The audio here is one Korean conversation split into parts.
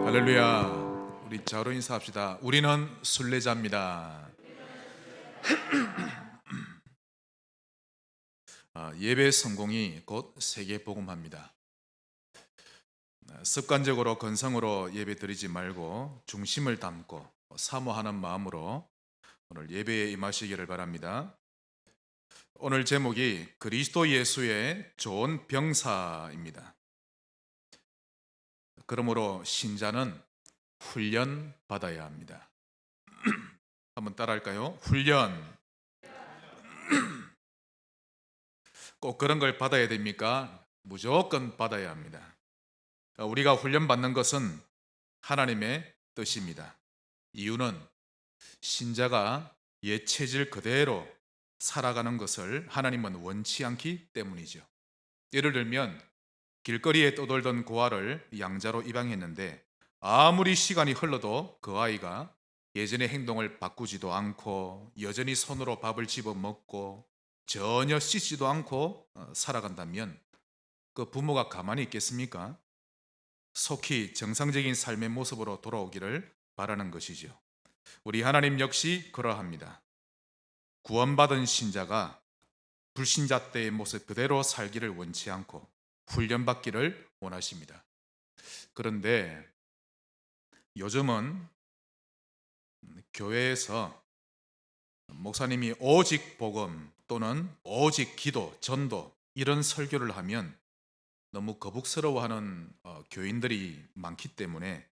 할렐루야. 우리 자로 인사합시다. 우리는 순례자입니다. 예배 성공이 곧 세계 복음화입니다. 습관적으로 건성으로 예배 드리지 말고 중심을 담고 사모하는 마음으로 오늘 예배에 임하시기를 바랍니다. 오늘 제목이 그리스도 예수의 좋은 병사입니다. 그러므로 신자는 훈련 받아야 합니다. 한번 따라할까요? 훈련. 꼭 그런 걸 받아야 됩니까? 무조건 받아야 합니다. 우리가 훈련받는 것은 하나님의 뜻입니다. 이유는 신자가 옛 체질 그대로 살아가는 것을 하나님은 원치 않기 때문이죠. 예를 들면 길거리에 떠돌던 고아를 양자로 입양했는데 아무리 시간이 흘러도 그 아이가 예전의 행동을 바꾸지도 않고 여전히 손으로 밥을 집어 먹고 전혀 씻지도 않고 살아간다면 그 부모가 가만히 있겠습니까? 속히 정상적인 삶의 모습으로 돌아오기를 바라는 것이죠. 우리 하나님 역시 그러합니다. 구원받은 신자가 불신자 때의 모습 그대로 살기를 원치 않고 훈련받기를 원하십니다. 그런데 요즘은 교회에서 목사님이 오직 복음 또는 오직 기도, 전도 이런 설교를 하면 너무 거북스러워하는 교인들이 많기 때문에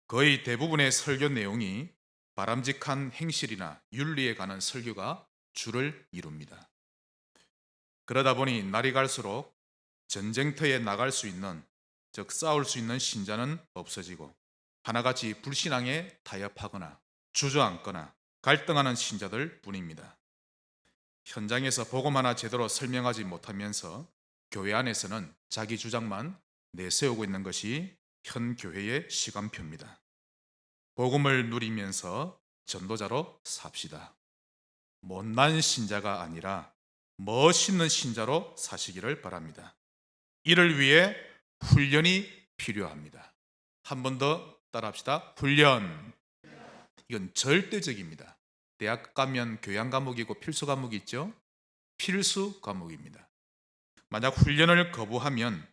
거의 대부분의 설교 내용이 바람직한 행실이나 윤리에 관한 설교가 주를 이룹니다. 그러다 보니 날이 갈수록 전쟁터에 나갈 수 있는, 즉 싸울 수 있는 신자는 없어지고 하나같이 불신앙에 타협하거나 주저앉거나 갈등하는 신자들 뿐입니다. 현장에서 복음 하나 제대로 설명하지 못하면서 교회 안에서는 자기 주장만 내세우고 있는 것이 현 교회의 시간표입니다. 복음을 누리면서 전도자로 삽시다. 못난 신자가 아니라 멋있는 신자로 사시기를 바랍니다. 이를 위해 훈련이 필요합니다. 한 번 더 따라합시다. 훈련. 이건 절대적입니다. 대학 가면 교양 과목이고 필수 과목이 있죠. 필수 과목입니다. 만약 훈련을 거부하면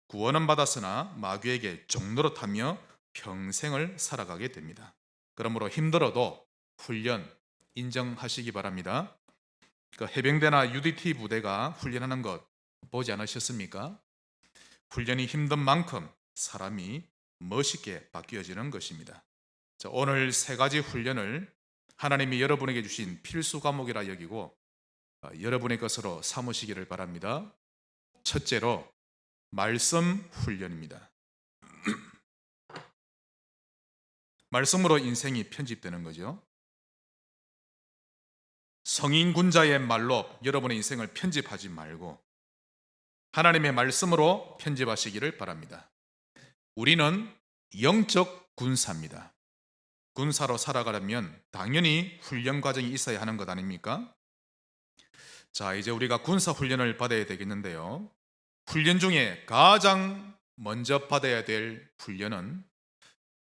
구원은 받았으나 마귀에게 종노릇하며 평생을 살아가게 됩니다. 그러므로 힘들어도 훈련 인정하시기 바랍니다. 그 해병대나 UDT 부대가 훈련하는 것 보지 않으셨습니까? 훈련이 힘든 만큼 사람이 멋있게 바뀌어지는 것입니다. 자, 오늘 세 가지 훈련을 하나님이 여러분에게 주신 필수 과목이라 여기고 여러분의 것으로 삼으시기를 바랍니다. 첫째로 말씀 훈련입니다. 말씀으로 인생이 편집되는 거죠. 성인 군자의 말로 여러분의 인생을 편집하지 말고 하나님의 말씀으로 편집하시기를 바랍니다. 우리는 영적 군사입니다. 군사로 살아가려면 당연히 훈련 과정이 있어야 하는 것 아닙니까? 자, 이제 우리가 군사 훈련을 받아야 되겠는데요. 훈련 중에 가장 먼저 받아야 될 훈련은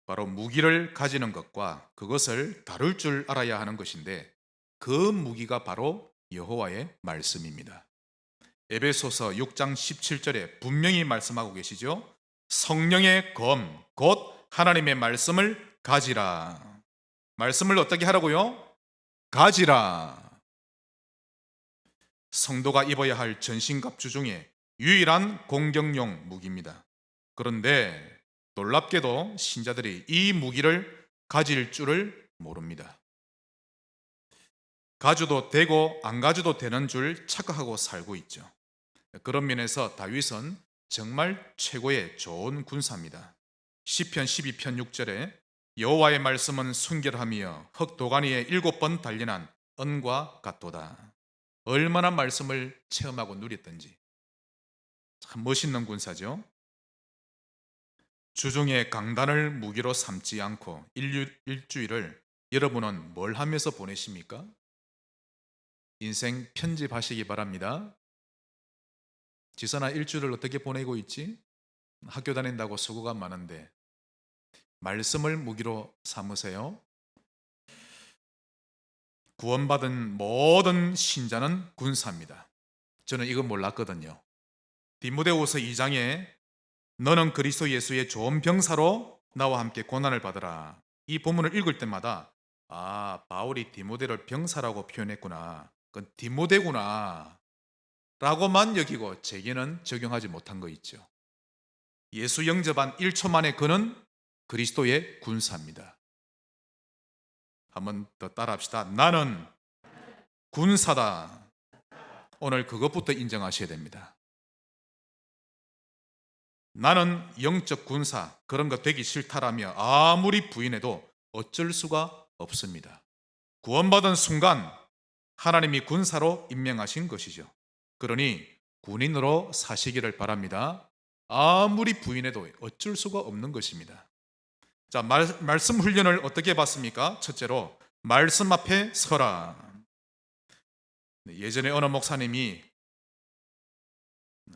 바로 무기를 가지는 것과 그것을 다룰 줄 알아야 하는 것인데 그 무기가 바로 여호와의 말씀입니다. 에베소서 6장 17절에 분명히 말씀하고 계시죠. 성령의 검, 곧 하나님의 말씀을 가지라. 말씀을 어떻게 하라고요? 가지라. 성도가 입어야 할 전신갑주 중에 유일한 공격용 무기입니다. 그런데 놀랍게도 신자들이 이 무기를 가질 줄을 모릅니다. 가져도 되고 안 가져도 되는 줄 착각하고 살고 있죠. 그런 면에서 다윗은 정말 최고의 좋은 군사입니다. 시편 12편 6절에 여호와의 말씀은 순결하며 흑도가니에 7번 단련한 은과 같도다. 얼마나 말씀을 체험하고 누렸던지 참 멋있는 군사죠. 주중에 강단을 무기로 삼지 않고 일주일을 여러분은 뭘 하면서 보내십니까? 인생 편집하시기 바랍니다. 지선아, 일주일을 어떻게 보내고 있지? 학교 다닌다고 수고가 많은데 말씀을 무기로 삼으세요. 구원받은 모든 신자는 군사입니다. 저는 이거 몰랐거든요. 디모데후서 2장에 너는 그리스도 예수의 좋은 병사로 나와 함께 고난을 받으라. 이 본문을 읽을 때마다 바울이 디모데를 병사라고 표현했구나. 그건 디모데구나 라고만 여기고 제게는 적용하지 못한 거 있죠. 예수 영접한 1초 만에 그는 그리스도의 군사입니다. 한번 더 따라합시다. 나는 군사다. 오늘 그것부터 인정하셔야 됩니다. 나는 영적 군사, 그런 거 되기 싫다라며 아무리 부인해도 어쩔 수가 없습니다. 구원받은 순간 하나님이 군사로 임명하신 것이죠. 그러니 군인으로 사시기를 바랍니다. 아무리 부인해도 어쩔 수가 없는 것입니다. 자, 말씀 훈련을 어떻게 받습니까? 첫째로 말씀 앞에 서라. 예전에 어느 목사님이,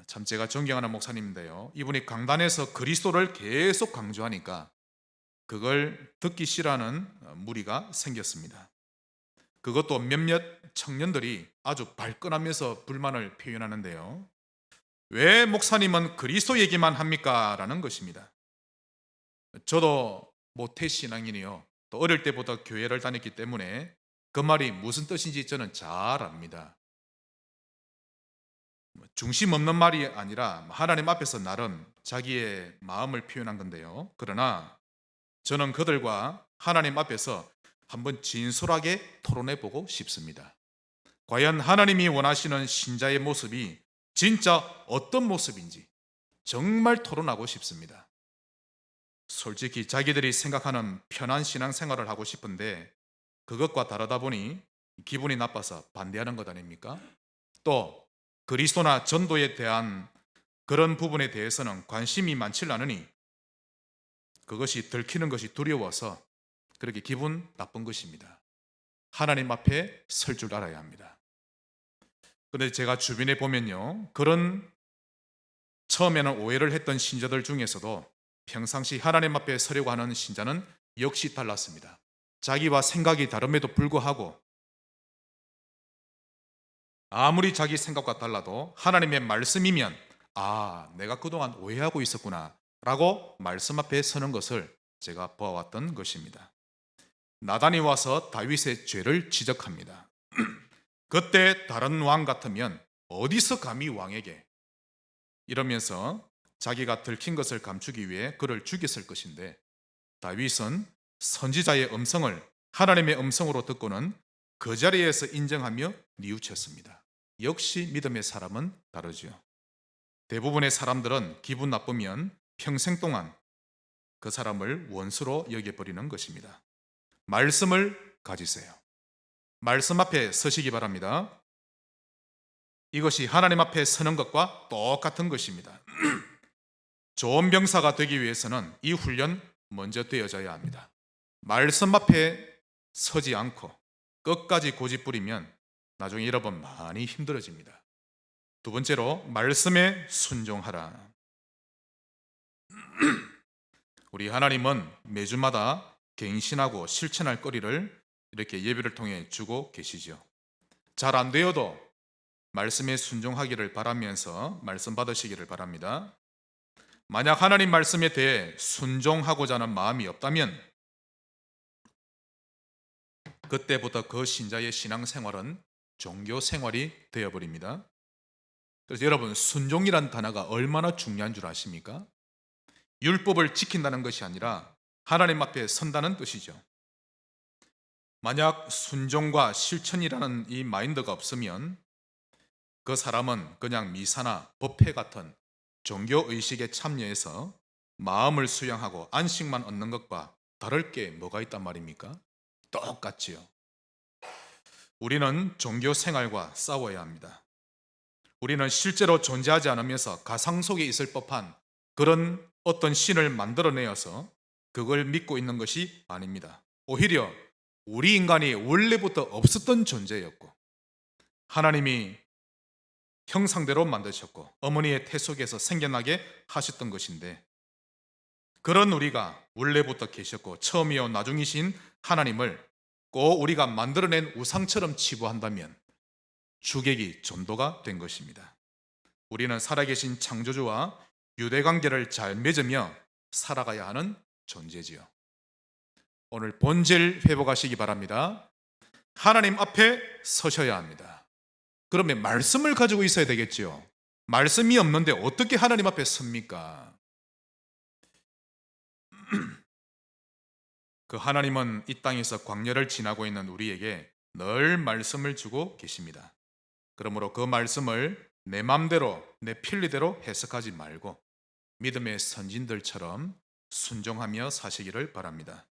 참 제가 존경하는 목사님인데요, 이분이 강단에서 그리스도를 계속 강조하니까 그걸 듣기 싫어하는 무리가 생겼습니다. 그것도 몇몇 청년들이 아주 발끈하면서 불만을 표현하는데요, 왜 목사님은 그리스도 얘기만 합니까? 라는 것입니다. 저도 모태신앙인이요, 또 어릴 때부터 교회를 다녔기 때문에 그 말이 무슨 뜻인지 저는 잘 압니다. 중심 없는 말이 아니라 하나님 앞에서 나름 자기의 마음을 표현한 건데요, 그러나 저는 그들과 하나님 앞에서 한번 진솔하게 토론해 보고 싶습니다. 과연 하나님이 원하시는 신자의 모습이 진짜 어떤 모습인지 정말 토론하고 싶습니다. 솔직히 자기들이 생각하는 편한 신앙생활을 하고 싶은데 그것과 다르다 보니 기분이 나빠서 반대하는 것 아닙니까? 또 그리스도나 전도에 대한 그런 부분에 대해서는 관심이 많지 않으니 그것이 들키는 것이 두려워서 그렇게 기분 나쁜 것입니다. 하나님 앞에 설 줄 알아야 합니다. 그런데 제가 주변에 보면요, 그런 처음에는 오해를 했던 신자들 중에서도 평상시 하나님 앞에 서려고 하는 신자는 역시 달랐습니다. 자기와 생각이 다름에도 불구하고 아무리 자기 생각과 달라도 하나님의 말씀이면 내가 그동안 오해하고 있었구나 라고 말씀 앞에 서는 것을 제가 보아왔던 것입니다. 나단이 와서 다윗의 죄를 지적합니다. 그때 다른 왕 같으면 어디서 감히 왕에게, 이러면서 자기가 들킨 것을 감추기 위해 그를 죽였을 것인데, 다윗은 선지자의 음성을 하나님의 음성으로 듣고는 그 자리에서 인정하며 뉘우쳤습니다. 역시 믿음의 사람은 다르죠. 대부분의 사람들은 기분 나쁘면 평생 동안 그 사람을 원수로 여겨버리는 것입니다. 말씀을 가지세요. 말씀 앞에 서시기 바랍니다. 이것이 하나님 앞에 서는 것과 똑같은 것입니다. 좋은 병사가 되기 위해서는 이 훈련 먼저 되어져야 합니다. 말씀 앞에 서지 않고 끝까지 고집부리면 나중에 여러분 많이 힘들어집니다. 두 번째로 말씀에 순종하라. 우리 하나님은 매주마다 갱신하고 실천할 거리를 이렇게 예배를 통해 주고 계시죠. 잘 안 되어도 말씀에 순종하기를 바라면서 말씀 받으시기를 바랍니다. 만약 하나님 말씀에 대해 순종하고자 하는 마음이 없다면 그때부터 그 신자의 신앙생활은 종교생활이 되어버립니다. 그래서 여러분, 순종이란 단어가 얼마나 중요한 줄 아십니까? 율법을 지킨다는 것이 아니라 하나님 앞에 선다는 뜻이죠. 만약 순종과 실천이라는 이 마인드가 없으면 그 사람은 그냥 미사나 법회 같은 종교의식에 참여해서 마음을 수양하고 안식만 얻는 것과 다를 게 뭐가 있단 말입니까? 똑같지요. 우리는 종교 생활과 싸워야 합니다. 우리는 실제로 존재하지 않으면서 가상 속에 있을 법한 그런 어떤 신을 만들어내어서 그걸 믿고 있는 것이 아닙니다. 오히려 우리 인간이 원래부터 없었던 존재였고 하나님이 형상대로 만드셨고 어머니의 태 속에서 생겨나게 하셨던 것인데 그런 우리가 원래부터 계셨고 처음이요 나중이신 하나님을 꼭 우리가 만들어낸 우상처럼 치부한다면 주객이 전도가 된 것입니다. 우리는 살아계신 창조주와 유대관계를 잘 맺으며 살아가야 하는 존재지요. 오늘 본질 회복하시기 바랍니다. 하나님 앞에 서셔야 합니다. 그러면 말씀을 가지고 있어야 되겠죠. 말씀이 없는데 어떻게 하나님 앞에 섭니까? 그 하나님은 이 땅에서 광야를 지나고 있는 우리에게 늘 말씀을 주고 계십니다. 그러므로 그 말씀을 내 맘대로 내 필리대로 해석하지 말고 믿음의 선진들처럼 순종하며 사시기를 바랍니다.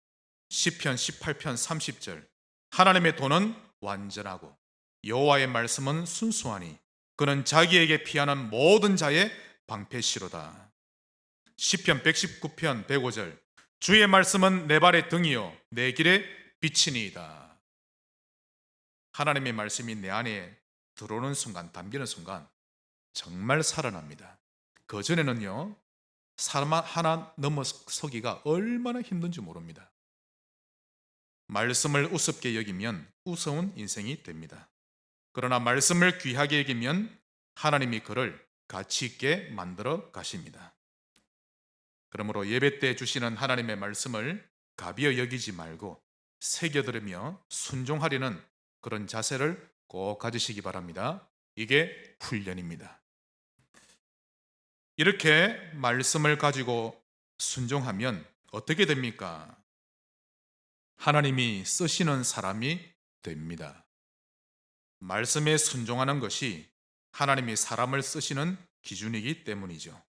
시편 18편 30절 하나님의 도는 완전하고 여호와의 말씀은 순수하니 그는 자기에게 피하는 모든 자의 방패시로다. 시편 119편 105절 주의 말씀은 내 발의 등이요 내 길의 빛이니이다. 하나님의 말씀이 내 안에 들어오는 순간, 담기는 순간 정말 살아납니다. 그전에는요 사람 하나 넘어서기가 얼마나 힘든지 모릅니다. 말씀을 우습게 여기면 우스운 인생이 됩니다. 그러나 말씀을 귀하게 여기면 하나님이 그를 가치 있게 만들어 가십니다. 그러므로 예배 때 주시는 하나님의 말씀을 가벼이 여기지 말고 새겨들으며 순종하려는 그런 자세를 꼭 가지시기 바랍니다. 이게 훈련입니다. 이렇게 말씀을 가지고 순종하면 어떻게 됩니까? 하나님이 쓰시는 사람이 됩니다. 말씀에 순종하는 것이 하나님이 사람을 쓰시는 기준이기 때문이죠.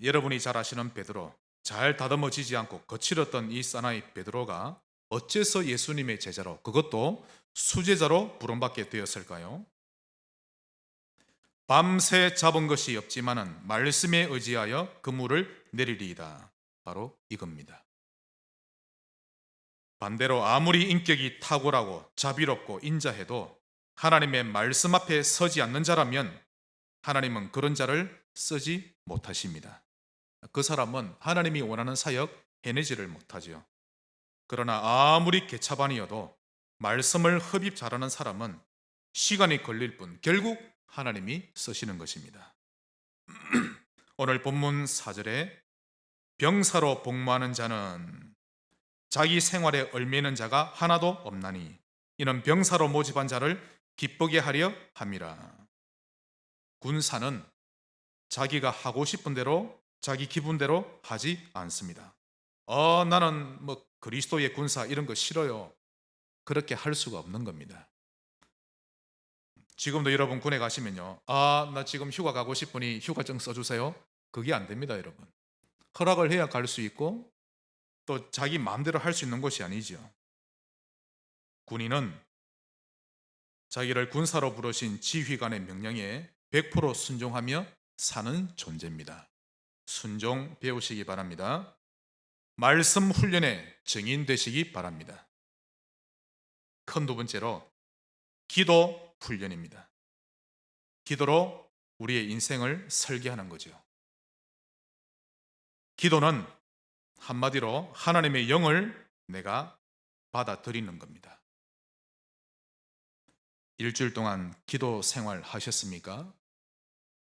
여러분이 잘 아시는 베드로, 잘 다듬어지지 않고 거칠었던 이 사나이 베드로가 어째서 예수님의 제자로, 그것도 수제자로 부름받게 되었을까요? 밤새 잡은 것이 없지만은 말씀에 의지하여 그물을 내리리이다. 바로 이겁니다. 반대로 아무리 인격이 탁월하고 자비롭고 인자해도 하나님의 말씀 앞에 서지 않는 자라면 하나님은 그런 자를 쓰지 못하십니다. 그 사람은 하나님이 원하는 사역 해내지를 못하죠. 그러나 아무리 개차반이어도 말씀을 흡입 잘하는 사람은 시간이 걸릴 뿐 결국 하나님이 쓰시는 것입니다. 오늘 본문 4절에 병사로 복무하는 자는 자기 생활에 얽매이는 자가 하나도 없나니 이는 병사로 모집한 자를 기쁘게 하려 함이라. 군사는 자기가 하고 싶은 대로 자기 기분대로 하지 않습니다. 나는 그리스도의 군사 이런 거 싫어요. 그렇게 할 수가 없는 겁니다. 지금도 여러분 군에 가시면요, 나 지금 휴가 가고 싶으니 휴가증 써주세요. 그게 안 됩니다, 여러분. 허락을 해야 갈 수 있고 또 자기 마음대로 할 수 있는 것이 아니죠. 군인은 자기를 군사로 부르신 지휘관의 명령에 100% 순종하며 사는 존재입니다. 순종 배우시기 바랍니다. 말씀 훈련에 증인 되시기 바랍니다. 큰 두 번째로 기도 훈련입니다. 기도로 우리의 인생을 설계하는 거죠. 기도는 한마디로 하나님의 영을 내가 받아들이는 겁니다. 일주일 동안 기도 생활 하셨습니까?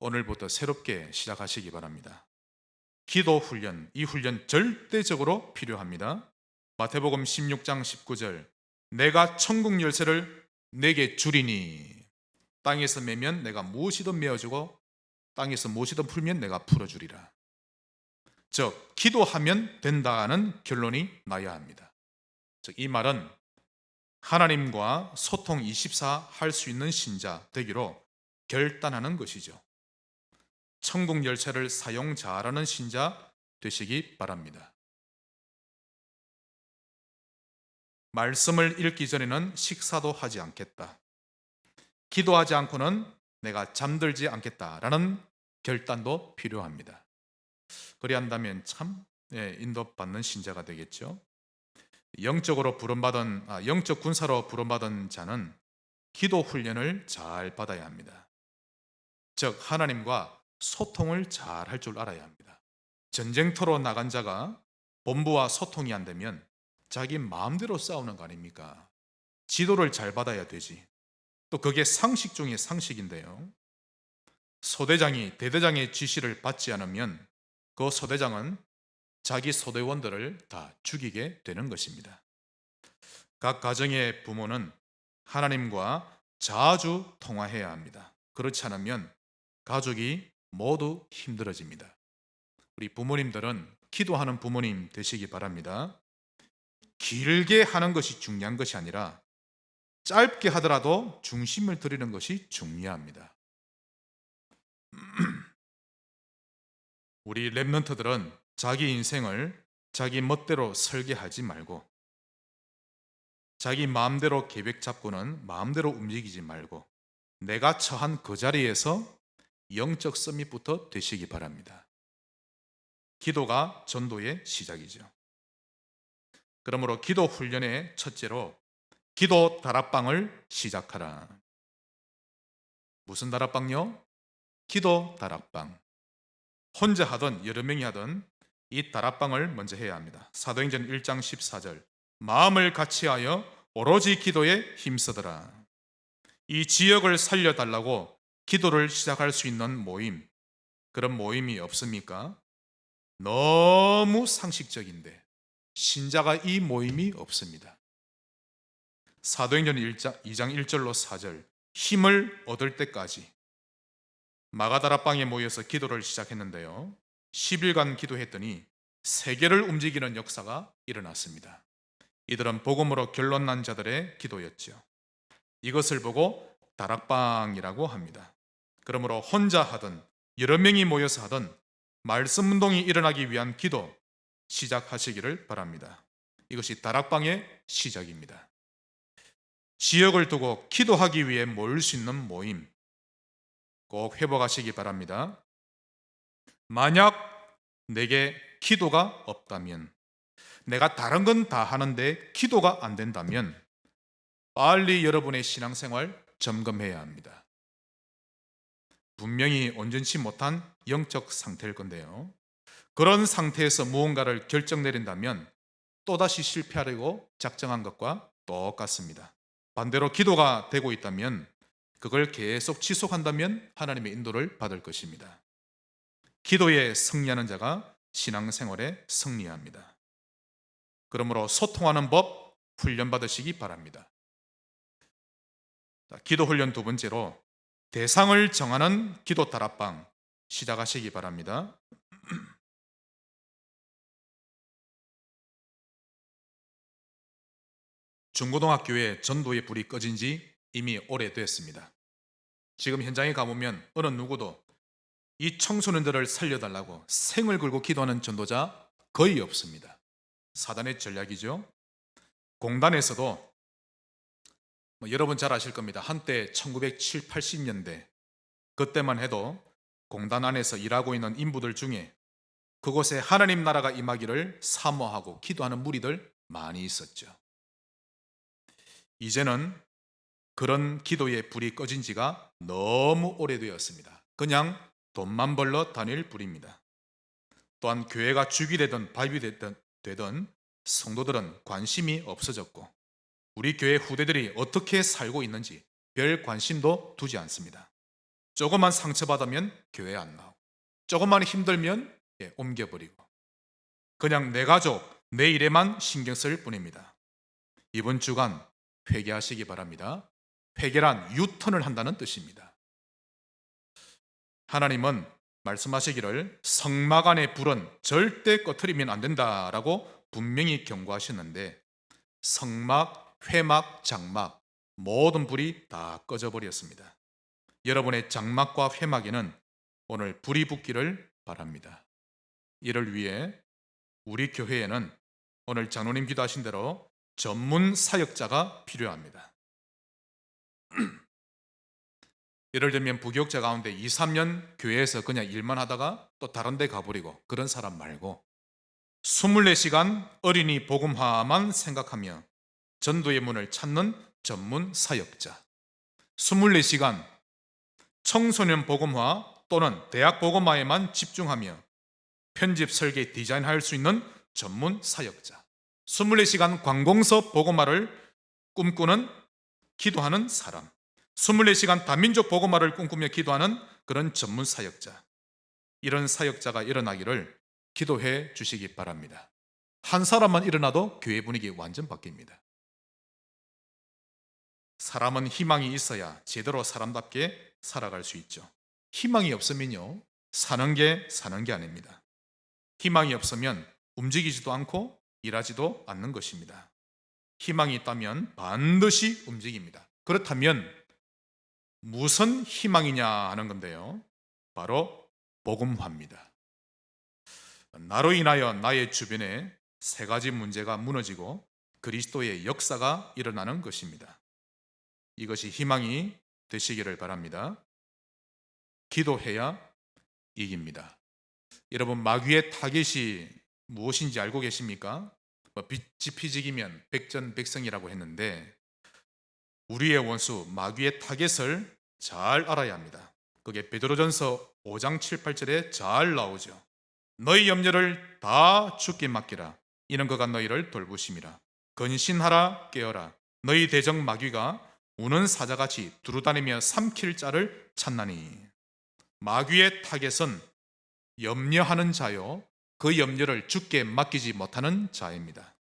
오늘부터 새롭게 시작하시기 바랍니다. 기도 훈련, 이 훈련 절대적으로 필요합니다. 마태복음 16장 19절 내가 천국 열쇠를 내게 주리니 땅에서 매면 내가 무엇이든 메어주고 땅에서 무엇이든 풀면 내가 풀어주리라. 즉 기도하면 된다는 결론이 나야 합니다. 즉 이 말은 하나님과 소통 24 할 수 있는 신자 되기로 결단하는 것이죠. 천국 열쇠를 사용 잘하는 신자 되시기 바랍니다. 말씀을 읽기 전에는 식사도 하지 않겠다. 기도하지 않고는 내가 잠들지 않겠다라는 결단도 필요합니다. 그리한다면 참 인도받는 신자가 되겠죠. 영적 군사로 부름받은 자는 기도 훈련을 잘 받아야 합니다. 즉 하나님과 소통을 잘 할 줄 알아야 합니다. 전쟁터로 나간 자가 본부와 소통이 안 되면 자기 마음대로 싸우는 거 아닙니까? 지도를 잘 받아야 되지. 또 그게 상식 중에 상식인데요. 소대장이 대대장의 지시를 받지 않으면 그 소대장은 자기 소대원들을 다 죽이게 되는 것입니다. 각 가정의 부모는 하나님과 자주 통화해야 합니다. 그렇지 않으면 가족이 모두 힘들어집니다. 우리 부모님들은 기도하는 부모님 되시기 바랍니다. 길게 하는 것이 중요한 것이 아니라 짧게 하더라도 중심을 들이는 것이 중요합니다. 우리 랩런트들은 자기 인생을 자기 멋대로 설계하지 말고 자기 마음대로 계획 잡고는 마음대로 움직이지 말고 내가 처한 그 자리에서 영적 서밋부터 되시기 바랍니다. 기도가 전도의 시작이죠. 그러므로 기도 훈련의 첫째로 기도 다락방을 시작하라. 무슨 다락방요? 기도 다락방. 혼자 하든 여러 명이 하든 이 다락방을 먼저 해야 합니다. 사도행전 1장 14절 마음을 같이하여 오로지 기도에 힘쓰더라. 이 지역을 살려달라고 기도를 시작할 수 있는 모임, 그런 모임이 없습니까? 너무 상식적인데 신자가 이 모임이 없습니다. 사도행전 2장 1절로 4절 힘을 얻을 때까지 마가다락방에 모여서 기도를 시작했는데요. 10일간 기도했더니 세계를 움직이는 역사가 일어났습니다. 이들은 복음으로 결론난 자들의 기도였죠. 이것을 보고 다락방이라고 합니다. 그러므로 혼자 하든 여러 명이 모여서 하든 말씀 운동이 일어나기 위한 기도 시작하시기를 바랍니다. 이것이 다락방의 시작입니다. 지역을 두고 기도하기 위해 모일 수 있는 모임 꼭 회복하시기 바랍니다. 만약 내게 기도가 없다면, 내가 다른 건 다 하는데 기도가 안 된다면 빨리 여러분의 신앙생활 점검해야 합니다. 분명히 온전치 못한 영적 상태일 건데요. 그런 상태에서 무언가를 결정 내린다면 또다시 실패하려고 작정한 것과 똑같습니다. 반대로 기도가 되고 있다면 그걸 계속 지속한다면 하나님의 인도를 받을 것입니다. 기도에 승리하는 자가 신앙생활에 승리합니다. 그러므로 소통하는 법 훈련받으시기 바랍니다. 기도 훈련 두 번째로 대상을 정하는 기도 다락방 시작하시기 바랍니다. 중고등학교에 전도의 불이 꺼진 지 이미 오래됐습니다. 지금 현장에 가보면 어느 누구도 이 청소년들을 살려달라고 생을 걸고 기도하는 전도자 거의 없습니다. 사단의 전략이죠. 공단에서도 여러분 잘 아실 겁니다. 한때 1970, 80년대 그때만 해도 공단 안에서 일하고 있는 인부들 중에 그곳에 하나님 나라가 임하기를 사모하고 기도하는 무리들 많이 있었죠. 이제는 그런 기도의 불이 꺼진 지가 너무 오래되었습니다. 그냥 돈만 벌러 다닐 뿐입니다. 또한 교회가 죽이 되든 밥이 되든 성도들은 관심이 없어졌고 우리 교회 후대들이 어떻게 살고 있는지 별 관심도 두지 않습니다. 조금만 상처받으면 교회 안 나오고 조금만 힘들면 옮겨버리고 그냥 내 가족, 내 일에만 신경 쓸 뿐입니다. 이번 주간 회개하시기 바랍니다. 회개란 유턴을 한다는 뜻입니다. 하나님은 말씀하시기를 성막 안의 불은 절대 꺼트리면 안 된다라고 분명히 경고하셨는데 성막, 회막, 장막 모든 불이 다 꺼져버렸습니다. 여러분의 장막과 회막에는 오늘 불이 붙기를 바랍니다. 이를 위해 우리 교회에는 오늘 장로님 기도하신 대로 전문 사역자가 필요합니다. 예를 들면 부교육자 가운데 2, 3년 교회에서 그냥 일만 하다가 또 다른 데 가버리고 그런 사람 말고 24시간 어린이 복음화만 생각하며 전도의 문을 찾는 전문 사역자 24시간 청소년 복음화 또는 대학 복음화에만 집중하며 편집, 설계, 디자인할 수 있는 전문 사역자, 24시간 관공서 복음화를 꿈꾸는 기도하는 사람, 24시간 다민족 복음화를 꿈꾸며 기도하는 그런 전문 사역자, 이런 사역자가 일어나기를 기도해 주시기 바랍니다. 한 사람만 일어나도 교회 분위기 완전 바뀝니다. 사람은 희망이 있어야 제대로 사람답게 살아갈 수 있죠. 희망이 없으면요, 사는 게 아닙니다. 희망이 없으면 움직이지도 않고 일하지도 않는 것입니다. 희망이 있다면 반드시 움직입니다. 그렇다면 무슨 희망이냐 하는 건데요, 바로 복음화입니다. 나로 인하여 나의 주변에 세 가지 문제가 무너지고 그리스도의 역사가 일어나는 것입니다. 이것이 희망이 되시기를 바랍니다. 기도해야 이깁니다. 여러분, 마귀의 타겟이 무엇인지 알고 계십니까? 지피지기면 백전백승이라고 했는데, 우리의 원수 마귀의 타겟을 잘 알아야 합니다. 그게 베드로전서 5장 7, 8절에 잘 나오죠. 너희 염려를 다 주께 맡기라. 이는 그가 너희를 돌보심이라. 근신하라, 깨어라. 너희 대적 마귀가 우는 사자같이 두루다니며 삼킬 자를 찾나니. 마귀의 타겟은 염려하는 자요, 그 염려를 주께 맡기지 못하는 자입니다.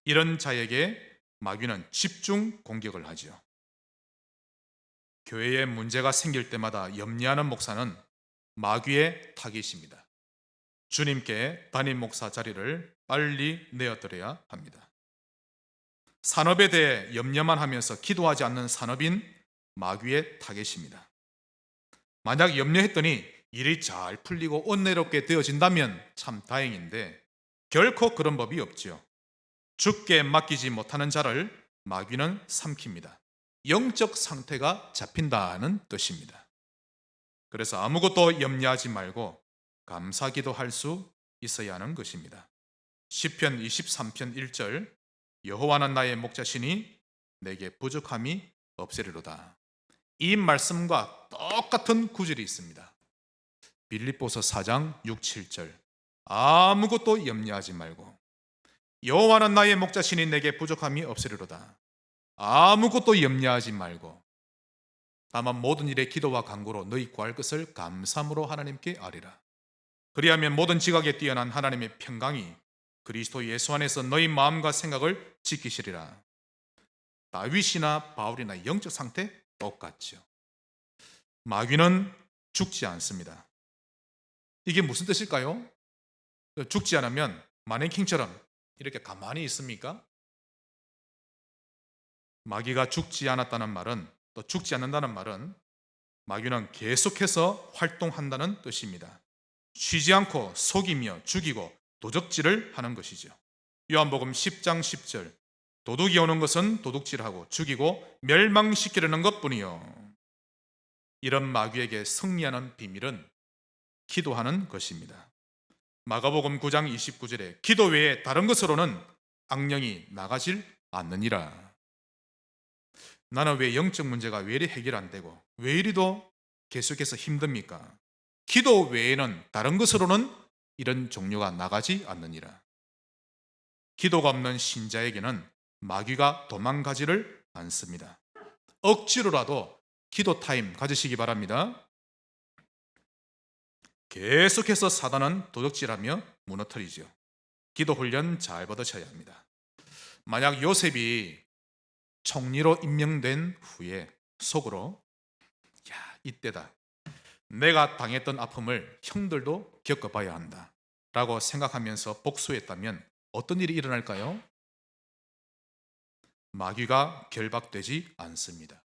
이런 자에게 마귀는 집중 공격을 하죠. 교회에 문제가 생길 때마다 염려하는 목사는 마귀의 타깃입니다. 주님께 담임 목사 자리를 빨리 내어드려야 합니다. 산업에 대해 염려만 하면서 기도하지 않는 산업인 마귀의 타깃입니다. 만약 염려했더니 일이 잘 풀리고 은혜롭게 되어진다면 참 다행인데, 결코 그런 법이 없지요. 주께 맡기지 못하는 자를 마귀는 삼킵니다. 영적 상태가 잡힌다는 뜻입니다. 그래서 아무것도 염려하지 말고 감사기도할 수 있어야 하는 것입니다. 시편 23편 1절, 여호와는 나의 목자시니 내게 부족함이 없으리로다. 이 말씀과 똑같은 구절이 있습니다. 빌립보서 4장 6, 7절, 아무것도 염려하지 말고, 여호와는 나의 목자시니 내게 부족함이 없으리로다. 아무것도 염려하지 말고, 다만 모든 일에 기도와 간구로 너희 구할 것을 감사함으로 하나님께 아뢰라. 그리하면 모든 지각에 뛰어난 하나님의 평강이 그리스도 예수 안에서 너희 마음과 생각을 지키시리라. 다윗이나 바울이나 영적 상태 똑같죠. 마귀는 죽지 않습니다. 이게 무슨 뜻일까요? 죽지 않으면 마네킹처럼 이렇게 가만히 있습니까? 마귀가 죽지 않았다는 말은, 또 죽지 않는다는 말은 마귀는 계속해서 활동한다는 뜻입니다. 쉬지 않고 속이며 죽이고 도적질을 하는 것이죠. 요한복음 10장 10절, 도둑이 오는 것은 도둑질하고 죽이고 멸망시키려는 것뿐이요. 이런 마귀에게 승리하는 비밀은 기도하는 것입니다. 마가복음 9장 29절에 기도 외에 다른 것으로는 악령이 나가질 않느니라. 나는 왜 영적 문제가 왜 이리 해결 안 되고 왜 이리도 계속해서 힘듭니까? 기도 외에는 다른 것으로는 이런 종류가 나가지 않느니라. 기도가 없는 신자에게는 마귀가 도망가지를 않습니다. 억지로라도 기도 타임 가지시기 바랍니다. 계속해서 사단은 도적질하며 무너뜨리죠. 기도 훈련 잘 받으셔야 합니다. 만약 요셉이 총리로 임명된 후에 속으로, 야, 이때다, 내가 당했던 아픔을 형들도 겪어봐야 한다 라고 생각하면서 복수했다면 어떤 일이 일어날까요? 마귀가 결박되지 않습니다.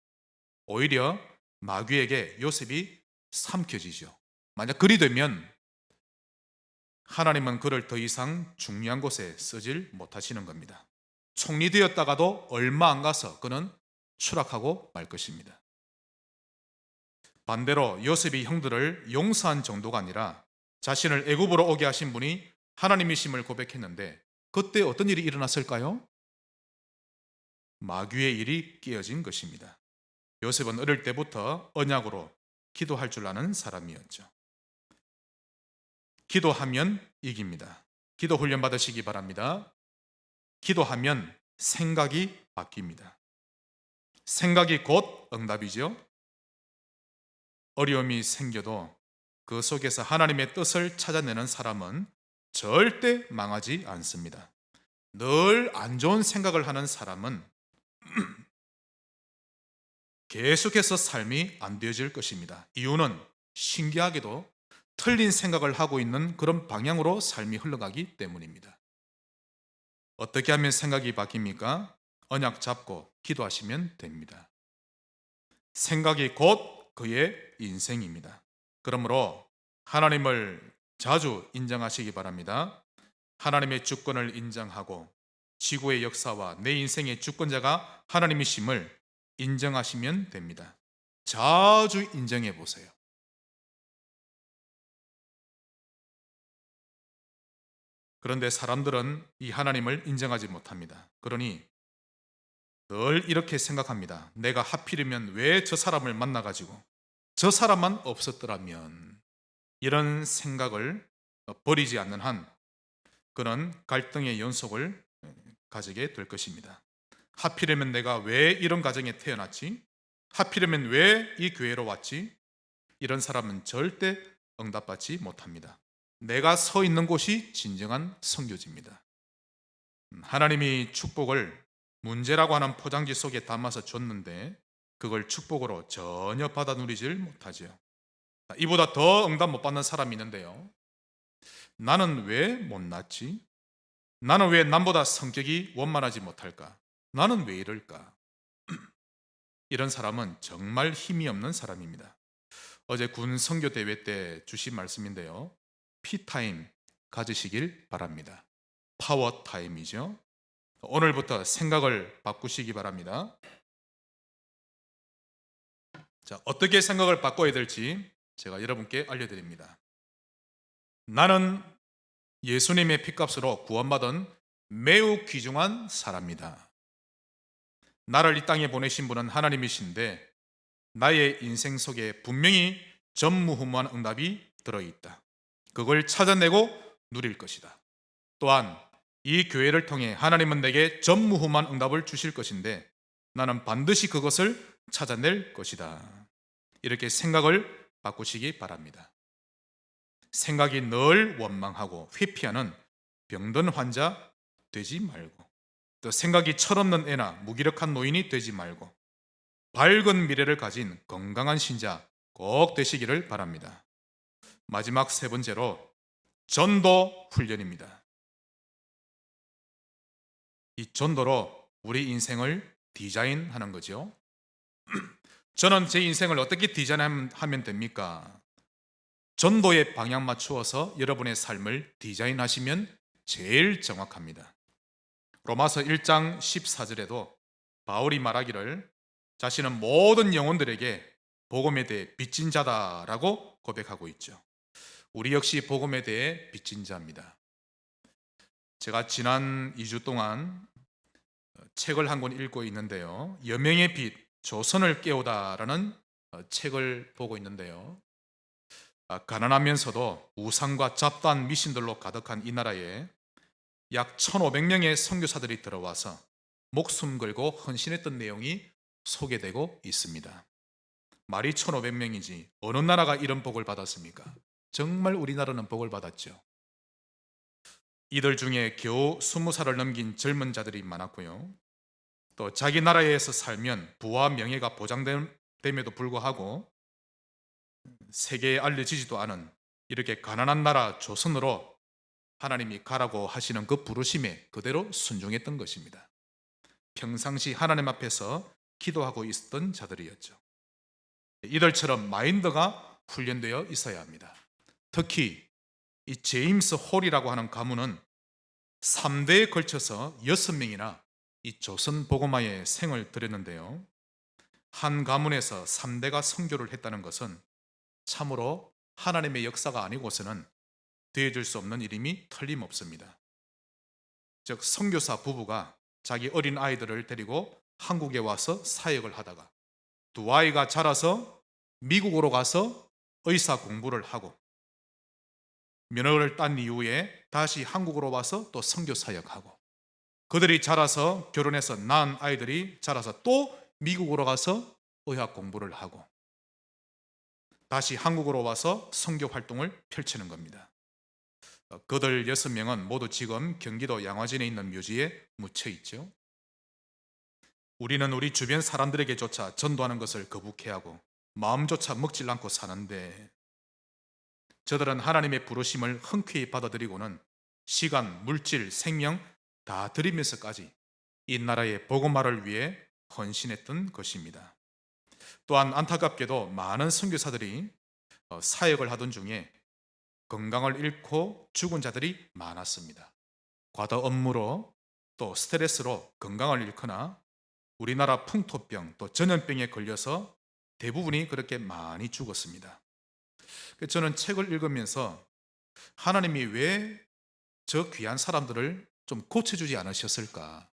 오히려 마귀에게 요셉이 삼켜지죠. 만약 그리 되면 하나님은 그를 더 이상 중요한 곳에 쓰질 못하시는 겁니다. 총리 되었다가도 얼마 안 가서 그는 추락하고 말 것입니다. 반대로 요셉이 형들을 용서한 정도가 아니라 자신을 애굽으로 오게 하신 분이 하나님이심을 고백했는데, 그때 어떤 일이 일어났을까요? 마귀의 일이 깨어진 것입니다. 요셉은 어릴 때부터 언약으로 기도할 줄 아는 사람이었죠. 기도하면 이깁니다. 기도 훈련 받으시기 바랍니다. 기도하면 생각이 바뀝니다. 생각이 곧 응답이죠. 어려움이 생겨도 그 속에서 하나님의 뜻을 찾아내는 사람은 절대 망하지 않습니다. 늘 안 좋은 생각을 하는 사람은 계속해서 삶이 안 되어질 것입니다. 이유는 신기하게도 틀린 생각을 하고 있는 그런 방향으로 삶이 흘러가기 때문입니다. 어떻게 하면 생각이 바뀝니까? 언약 잡고 기도하시면 됩니다. 생각이 곧 그의 인생입니다. 그러므로 하나님을 자주 인정하시기 바랍니다. 하나님의 주권을 인정하고 지구의 역사와 내 인생의 주권자가 하나님이심을 인정하시면 됩니다. 자주 인정해 보세요. 그런데 사람들은 이 하나님을 인정하지 못합니다. 그러니 늘 이렇게 생각합니다. 내가 하필이면 왜 저 사람을 만나가지고 저 사람만 없었더라면, 이런 생각을 버리지 않는 한 그는 갈등의 연속을 가지게 될 것입니다. 하필이면 내가 왜 이런 가정에 태어났지? 하필이면 왜 이 교회로 왔지? 이런 사람은 절대 응답받지 못합니다. 내가 서 있는 곳이 진정한 선교지입니다. 하나님이 축복을 문제라고 하는 포장지 속에 담아서 줬는데 그걸 축복으로 전혀 받아 누리질 못하죠. 이보다 더 응답 못 받는 사람이 있는데요. 나는 왜 못났지? 나는 왜 남보다 성격이 원만하지 못할까? 나는 왜 이럴까? 이런 사람은 정말 힘이 없는 사람입니다. 어제 군 선교 대회 때 주신 말씀인데요. 피타임 가지시길 바랍니다. 파워 타임이죠. 오늘부터 생각을 바꾸시기 바랍니다. 자, 어떻게 생각을 바꿔야 될지 제가 여러분께 알려드립니다. 나는 예수님의 피값으로 구원받은 매우 귀중한 사람이다. 나를 이 땅에 보내신 분은 하나님이신데 나의 인생 속에 분명히 전무후무한 응답이 들어있다. 그걸 찾아내고 누릴 것이다. 또한 이 교회를 통해 하나님은 내게 전무후무한 응답을 주실 것인데 나는 반드시 그것을 찾아낼 것이다. 이렇게 생각을 바꾸시기 바랍니다. 생각이 늘 원망하고 회피하는 병든 환자 되지 말고, 또 생각이 철없는 애나 무기력한 노인이 되지 말고 밝은 미래를 가진 건강한 신자 꼭 되시기를 바랍니다. 마지막 세 번째로 전도 훈련입니다. 이 전도로 우리 인생을 디자인하는 거죠. 저는 제 인생을 어떻게 디자인하면 됩니까? 전도에 방향 맞추어서 여러분의 삶을 디자인하시면 제일 정확합니다. 로마서 1장 14절에도 바울이 말하기를 자신은 모든 영혼들에게 복음에 대해 빚진 자다라고 고백하고 있죠. 우리 역시 복음에 대해 빚진 자입니다. 제가 지난 2주 동안 책을 한 권 읽고 있는데요. 여명의 빛, 조선을 깨우다라는 책을 보고 있는데요. 가난하면서도 우상과 잡다한 미신들로 가득한 이 나라에 약 1,500명의 선교사들이 들어와서 목숨 걸고 헌신했던 내용이 소개되고 있습니다. 말이 1,500명이지 어느 나라가 이런 복을 받았습니까? 정말 우리나라는 복을 받았죠. 이들 중에 겨우 20살을 넘긴 젊은 자들이 많았고요. 또 자기 나라에서 살면 부와 명예가 보장됨에도 불구하고 세계에 알려지지도 않은 이렇게 가난한 나라 조선으로 하나님이 가라고 하시는 그 부르심에 그대로 순종했던 것입니다. 평상시 하나님 앞에서 기도하고 있었던 자들이었죠. 이들처럼 마인드가 훈련되어 있어야 합니다. 특히 이 제임스 홀이라고 하는 가문은 3대에 걸쳐서 6명이나 이 조선 복음화에 생을 들였는데요. 한 가문에서 3대가 선교를 했다는 것은 참으로 하나님의 역사가 아니고서는 되어줄 수 없는 일임이 틀림없습니다. 즉 선교사 부부가 자기 어린 아이들을 데리고 한국에 와서 사역을 하다가 두 아이가 자라서 미국으로 가서 의사 공부를 하고 면허를 딴 이후에 다시 한국으로 와서 또 선교 사역하고, 그들이 자라서 결혼해서 낳은 아이들이 자라서 또 미국으로 가서 의학 공부를 하고 다시 한국으로 와서 선교 활동을 펼치는 겁니다. 그들 6명은 모두 지금 경기도 양화진에 있는 묘지에 묻혀 있죠. 우리는 우리 주변 사람들에게조차 전도하는 것을 거북해하고 마음조차 먹질 않고 사는데, 저들은 하나님의 부르심을 흔쾌히 받아들이고는 시간, 물질, 생명 다 드리면서까지 이 나라의 복음화를 위해 헌신했던 것입니다. 또한 안타깝게도 많은 선교사들이 사역을 하던 중에 건강을 잃고 죽은 자들이 많았습니다. 과다 업무로 또 스트레스로 건강을 잃거나 우리나라 풍토병 또 전염병에 걸려서 대부분이 그렇게 많이 죽었습니다. 저는 책을 읽으면서 하나님이 왜 저 귀한 사람들을 좀 고쳐주지 않으셨을까,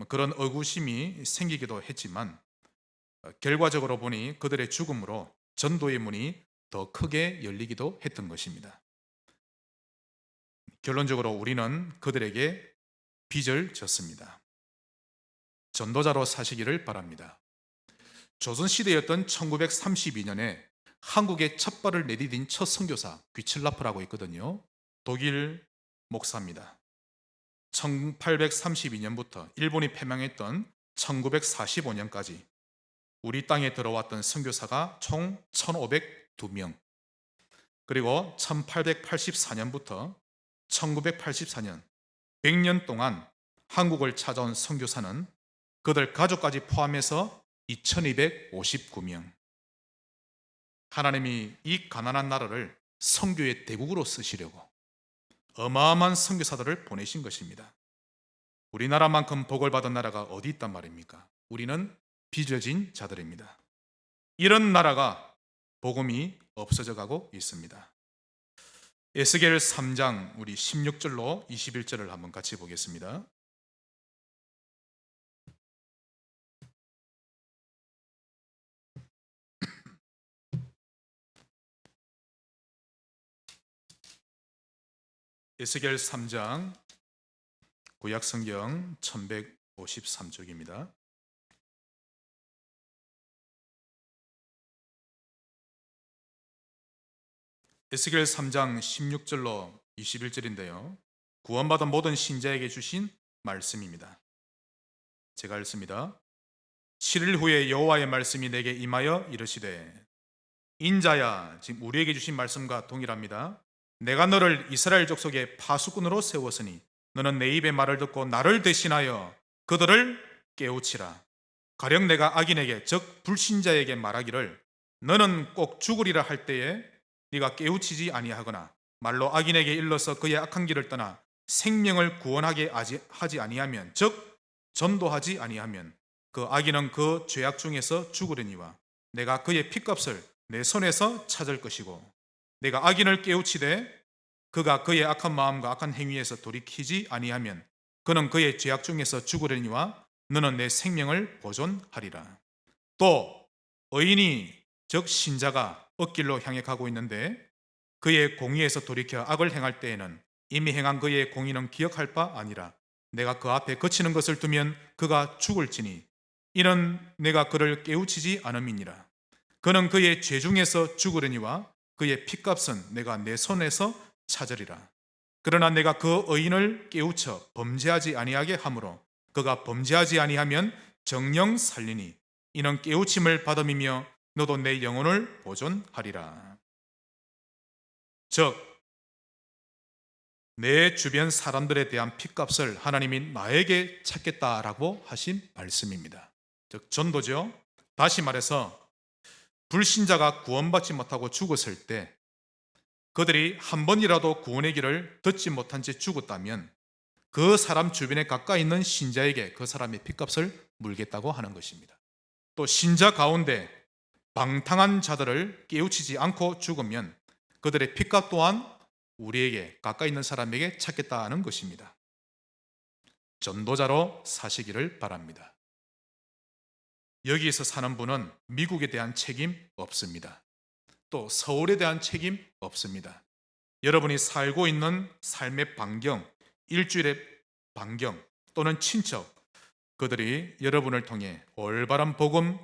그런 의구심이 생기기도 했지만 결과적으로 보니 그들의 죽음으로 전도의 문이 더 크게 열리기도 했던 것입니다. 결론적으로 우리는 그들에게 빚을 졌습니다. 전도자로 사시기를 바랍니다. 조선시대였던 1932년에 한국에 첫 발을 내디딘 첫 선교사 귀칠라프라고 있거든요. 독일 목사입니다. 1832년부터 일본이 패망했던 1945년까지 우리 땅에 들어왔던 선교사가 총 1502명, 그리고 1884년부터 1984년 100년 동안 한국을 찾아온 선교사는 그들 가족까지 포함해서 2259명. 하나님이 이 가난한 나라를 선교의 대국으로 쓰시려고 어마어마한 선교사들을 보내신 것입니다. 우리나라만큼 복을 받은 나라가 어디 있단 말입니까? 우리는 빚어진 자들입니다. 이런 나라가 복음이 없어져 가고 있습니다. 에스겔 3장 우리 16절로 21절을 한번 같이 보겠습니다. 에스겔 3장 구약성경 1153쪽입니다. 에스겔 3장 16절로 21절인데요. 구원받은 모든 신자에게 주신 말씀입니다. 제가 읽습니다. 7일 후에 여호와의 말씀이 내게 임하여 이르시되, 인자야, 지금 우리에게 주신 말씀과 동일합니다. 내가 너를 이스라엘 족속의 파수꾼으로 세웠으니 너는 내 입의 말을 듣고 나를 대신하여 그들을 깨우치라. 가령 내가 악인에게 즉 불신자에게 말하기를 너는 꼭 죽으리라 할 때에 네가 깨우치지 아니하거나 말로 악인에게 일러서 그의 악한 길을 떠나 생명을 구원하게 하지 아니하면, 즉 전도하지 아니하면 그 악인은 그 죄악 중에서 죽으려니와 내가 그의 핏값을 내 손에서 찾을 것이고, 내가 악인을 깨우치되 그가 그의 악한 마음과 악한 행위에서 돌이키지 아니하면 그는 그의 죄악 중에서 죽으려니와 너는 내 생명을 보존하리라. 또 의인이 즉 신자가恶길로 향해 가고 있는데 그의 공의에서 돌이켜 악을 행할 때에는 이미 행한 그의 공의는 기억할 바 아니라 내가 그 앞에 거치는 것을 두면 그가 죽을지니 이는 내가 그를 깨우치지 않음이니라. 그는 그의 죄 중에서 죽으려니와 그의 핏값은 내가 내 손에서 찾으리라. 그러나 내가 그 의인을 깨우쳐 범죄하지 아니하게 하므로 그가 범죄하지 아니하면 정령 살리니 이는 깨우침을 받음이며 너도 내 영혼을 보존하리라. 즉 내 주변 사람들에 대한 핏값을 하나님이 나에게 찾겠다라고 하신 말씀입니다. 즉 전도죠. 다시 말해서 불신자가 구원받지 못하고 죽었을 때 그들이 한 번이라도 구원의 길을 듣지 못한 채 죽었다면 그 사람 주변에 가까이 있는 신자에게 그 사람의 핏값을 물겠다고 하는 것입니다. 또 신자 가운데 방탕한 자들을 깨우치지 않고 죽으면 그들의 핏값 또한 우리에게 가까이 있는 사람에게 찾겠다는 것입니다. 전도자로 사시기를 바랍니다. 여기에서 사는 분은 미국에 대한 책임 없습니다. 또 서울에 대한 책임 없습니다. 여러분이 살고 있는 삶의 반경, 일주일의 반경 또는 친척, 그들이 여러분을 통해 올바른 복음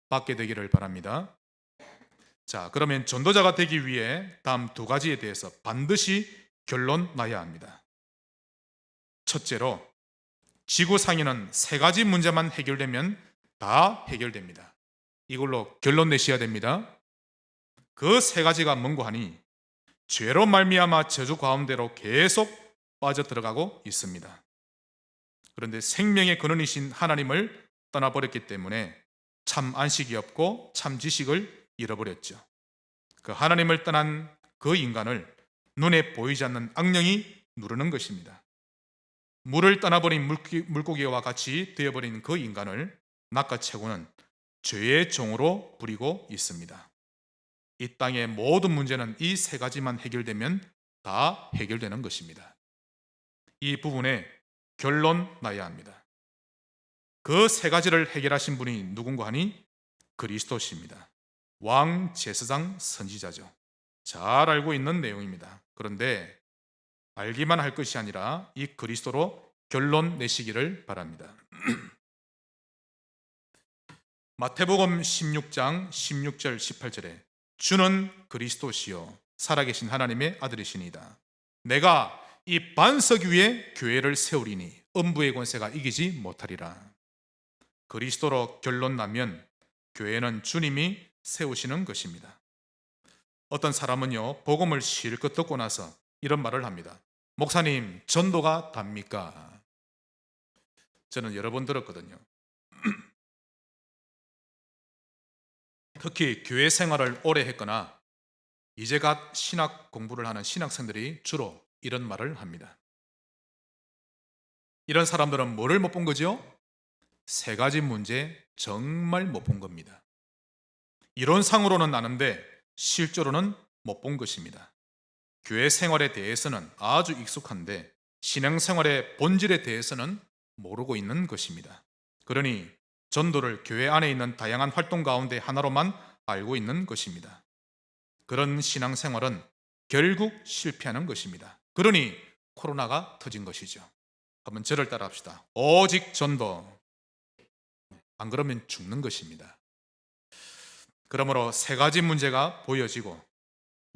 받게 되기를 바랍니다. 자, 그러면 전도자가 되기 위해 다음 두 가지에 대해서 반드시 결론 나야 합니다. 첫째로, 지구상에는 세 가지 문제만 해결되면 다 해결됩니다. 이걸로 결론 내셔야 됩니다. 그 세 가지가 뭔고 하니, 죄로 말미암아 저주 가운데로 계속 빠져들어가고 있습니다. 그런데 생명의 근원이신 하나님을 떠나버렸기 때문에 참 안식이 없고 참 지식을 잃어버렸죠. 그 하나님을 떠난 그 인간을 눈에 보이지 않는 악령이 누르는 것입니다. 물을 떠나버린 물고기와 같이 되어버린 그 인간을 낚아채고는 죄의 종으로 부리고 있습니다. 이 땅의 모든 문제는 이 세 가지만 해결되면 다 해결되는 것입니다. 이 부분에 결론 나야 합니다. 그 세 가지를 해결하신 분이 누군가 하니 그리스도십니다. 왕, 제사장, 선지자죠. 잘 알고 있는 내용입니다. 그런데 알기만 할 것이 아니라 이 그리스도로 결론 내시기를 바랍니다. 마태복음 16장 16절 18절에 주는 그리스도시요 살아계신 하나님의 아들이시니이다. 내가 이 반석 위에 교회를 세우리니 음부의 권세가 이기지 못하리라. 그리스도로 결론 나면 교회는 주님이 세우시는 것입니다. 어떤 사람은요, 복음을 실컷 듣고 나서 이런 말을 합니다. 목사님, 전도가 답니까? 저는 여러 번 들었거든요. 특히 교회 생활을 오래 했거나 이제 갓 신학 공부를 하는 신학생들이 주로 이런 말을 합니다. 이런 사람들은 뭐를 못 본 거죠? 세 가지 문제 정말 못 본 겁니다. 이론상으로는 아는데 실제로는 못 본 것입니다. 교회 생활에 대해서는 아주 익숙한데 신앙생활의 본질에 대해서는 모르고 있는 것입니다. 그러니 전도를 교회 안에 있는 다양한 활동 가운데 하나로만 알고 있는 것입니다. 그런 신앙생활은 결국 실패하는 것입니다. 그러니 코로나가 터진 것이죠. 한번 저를 따라 합시다. 오직 전도. 안 그러면 죽는 것입니다. 그러므로 세 가지 문제가 보여지고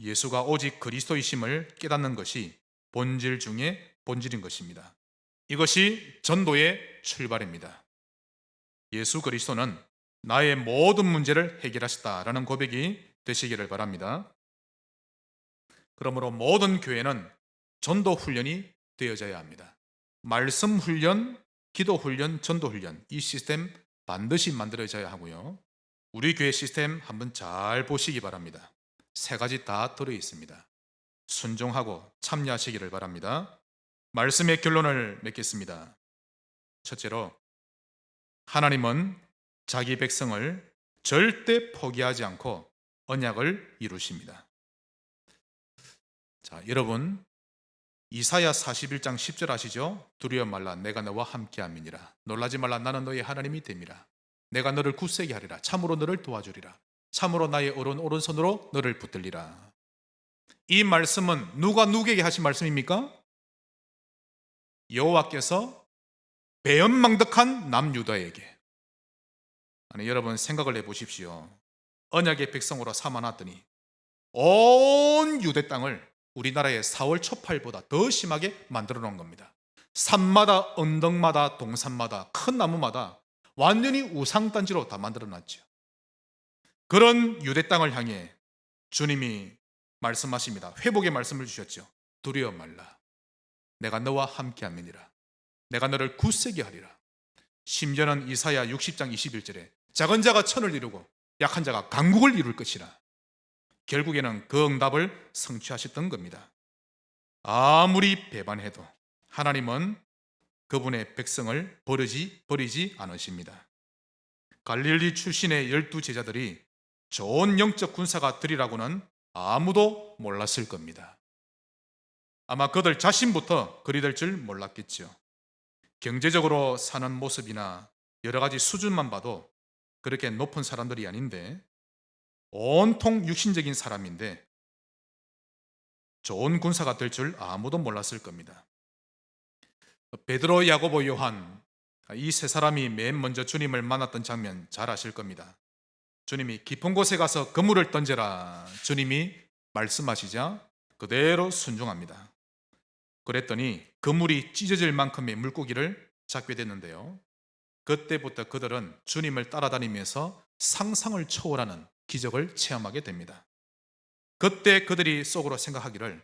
예수가 오직 그리스도이심을 깨닫는 것이 본질 중에 본질인 것입니다. 이것이 전도의 출발입니다. 예수 그리스도는 나의 모든 문제를 해결하셨다라는 고백이 되시기를 바랍니다. 그러므로 모든 교회는 전도 훈련이 되어져야 합니다. 말씀 훈련, 기도 훈련, 전도 훈련, 이 시스템 반드시 만들어져야 하고요. 우리 교회 시스템 한번 잘 보시기 바랍니다. 세 가지 다 들어 있습니다. 순종하고 참여하시기를 바랍니다. 말씀의 결론을 맺겠습니다. 첫째로, 하나님은 자기 백성을 절대 포기하지 않고 언약을 이루십니다. 자, 여러분, 이사야 41장 10절 아시죠? 두려워 말라, 내가 너와 함께함이니라. 놀라지 말라, 나는 너의 하나님이 됨이라. 내가 너를 굳세게 하리라. 참으로 너를 도와주리라. 참으로 나의 오른손으로 너를 붙들리라. 이 말씀은 누가 누구에게 하신 말씀입니까? 여호와께서 배은망덕한 남유다에게. 아니, 여러분 생각을 해보십시오. 언약의 백성으로 삼아놨더니 온 유대 땅을 우리나라의 4월 초팔보다 더 심하게 만들어 놓은 겁니다. 산마다, 언덕마다, 동산마다, 큰 나무마다 완전히 우상단지로 다 만들어 놨죠. 그런 유대 땅을 향해 주님이 말씀하십니다. 회복의 말씀을 주셨죠. 두려워 말라, 내가 너와 함께함이니라. 내가 너를 굳세게 하리라. 심지어는 이사야 60장 21절에 작은 자가 천을 이루고 약한 자가 강국을 이룰 것이라. 결국에는 그 응답을 성취하셨던 겁니다. 아무리 배반해도 하나님은 그분의 백성을 버리지 않으십니다. 갈릴리 출신의 12 제자들이 좋은 영적 군사가 되리라고는 아무도 몰랐을 겁니다. 아마 그들 자신부터 그리 될 줄 몰랐겠죠. 경제적으로 사는 모습이나 여러 가지 수준만 봐도 그렇게 높은 사람들이 아닌데, 온통 육신적인 사람인데 좋은 군사가 될 줄 아무도 몰랐을 겁니다. 베드로, 야고보, 요한, 이 세 사람이 맨 먼저 주님을 만났던 장면 잘 아실 겁니다. 주님이 깊은 곳에 가서 그물을 던져라, 주님이 말씀하시자 그대로 순종합니다. 그랬더니 그물이 찢어질 만큼의 물고기를 잡게 됐는데요, 그때부터 그들은 주님을 따라다니면서 상상을 초월하는 기적을 체험하게 됩니다. 그때 그들이 속으로 생각하기를,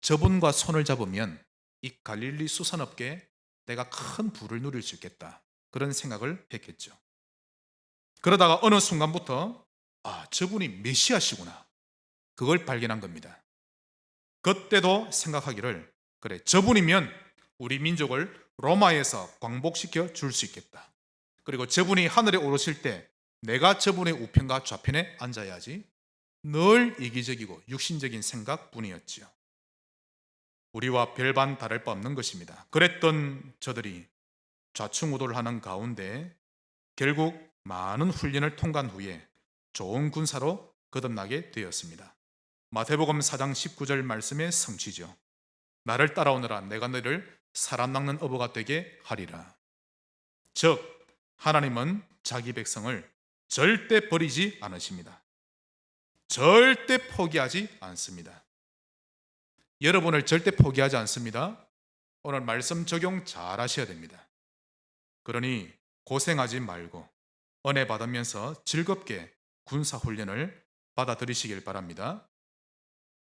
저분과 손을 잡으면 이 갈릴리 수산업계에 내가 큰 부를 누릴 수 있겠다, 그런 생각을 했겠죠. 그러다가 어느 순간부터 저분이 메시아시구나, 그걸 발견한 겁니다. 그때도 생각하기를, 그래, 저분이면 우리 민족을 로마에서 광복시켜 줄 수 있겠다. 그리고 저분이 하늘에 오르실 때 내가 저분의 우편과 좌편에 앉아야지. 늘 이기적이고 육신적인 생각뿐이었지요. 우리와 별반 다를 바 없는 것입니다. 그랬던 저들이 좌충우돌을 하는 가운데 결국 많은 훈련을 통과한 후에 좋은 군사로 거듭나게 되었습니다. 마태복음 4장 19절 말씀의 성취죠. 나를 따라오너라, 내가 너를 사람 낚는 어부가 되게 하리라. 즉 하나님은 자기 백성을 절대 버리지 않으십니다. 절대 포기하지 않습니다. 여러분을 절대 포기하지 않습니다. 오늘 말씀 적용 잘 하셔야 됩니다. 그러니 고생하지 말고 은혜 받으면서 즐겁게 군사훈련을 받아들이시길 바랍니다.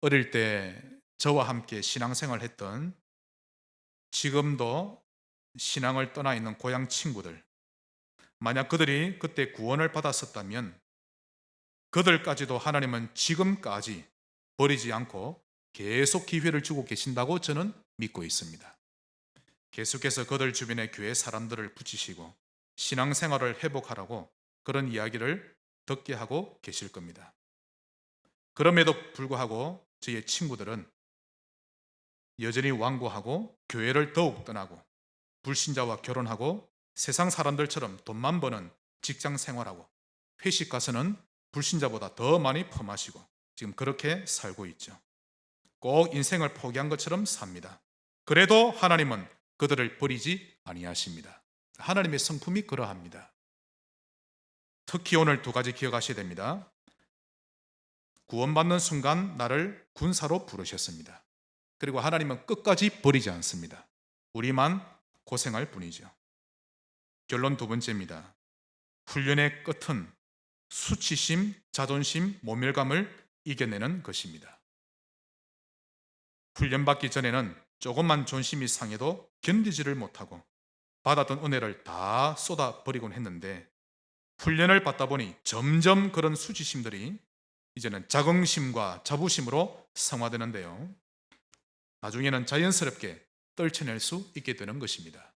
어릴 때 저와 함께 신앙생활 했던, 지금도 신앙을 떠나 있는 고향 친구들, 만약 그들이 그때 구원을 받았었다면 그들까지도 하나님은 지금까지 버리지 않고 계속 기회를 주고 계신다고 저는 믿고 있습니다. 계속해서 그들 주변의 교회 사람들을 붙이시고 신앙생활을 회복하라고 그런 이야기를 듣게 하고 계실 겁니다. 그럼에도 불구하고 저의 친구들은 여전히 완고하고 교회를 더욱 떠나고 불신자와 결혼하고 세상 사람들처럼 돈만 버는 직장 생활하고 회식 가서는 불신자보다 더 많이 퍼마시고 지금 그렇게 살고 있죠. 꼭 인생을 포기한 것처럼 삽니다. 그래도 하나님은 그들을 버리지 아니하십니다. 하나님의 성품이 그러합니다. 특히 오늘 두 가지 기억하셔야 됩니다. 구원받는 순간 나를 군사로 부르셨습니다. 그리고 하나님은 끝까지 버리지 않습니다. 우리만 고생할 뿐이죠. 결론 두 번째입니다. 훈련의 끝은 수치심, 자존심, 모멸감을 이겨내는 것입니다. 훈련받기 전에는 조금만 존심이 상해도 견디지를 못하고 받았던 은혜를 다 쏟아버리곤 했는데 훈련을 받다 보니 점점 그런 수치심들이 이제는 자긍심과 자부심으로 성화되는데요, 나중에는 자연스럽게 떨쳐낼 수 있게 되는 것입니다.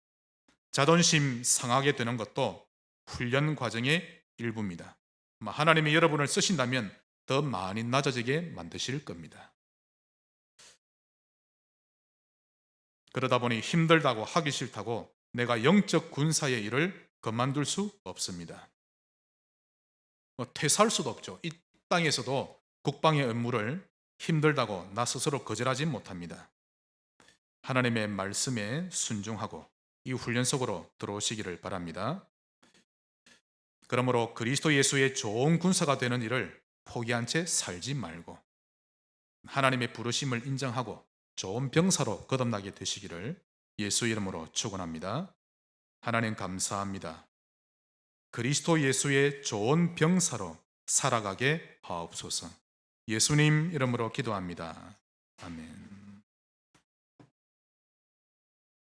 자존심 상하게 되는 것도 훈련 과정의 일부입니다. 하나님이 여러분을 쓰신다면 더 많이 낮아지게 만드실 겁니다. 그러다 보니 힘들다고 하기 싫다고 내가 영적 군사의 일을 그만둘 수 없습니다. 퇴사할 수도 없죠. 이 땅에서도 국방의 업무를 힘들다고 나 스스로 거절하지 못합니다. 하나님의 말씀에 순종하고 이 훈련 속으로 들어오시기를 바랍니다. 그러므로 그리스도 예수의 좋은 군사가 되는 일을 포기한 채 살지 말고 하나님의 부르심을 인정하고 좋은 병사로 거듭나게 되시기를 예수 이름으로 축원합니다. 하나님 감사합니다. 그리스도 예수의 좋은 병사로 살아가게 하옵소서. 예수님 이름으로 기도합니다. 아멘.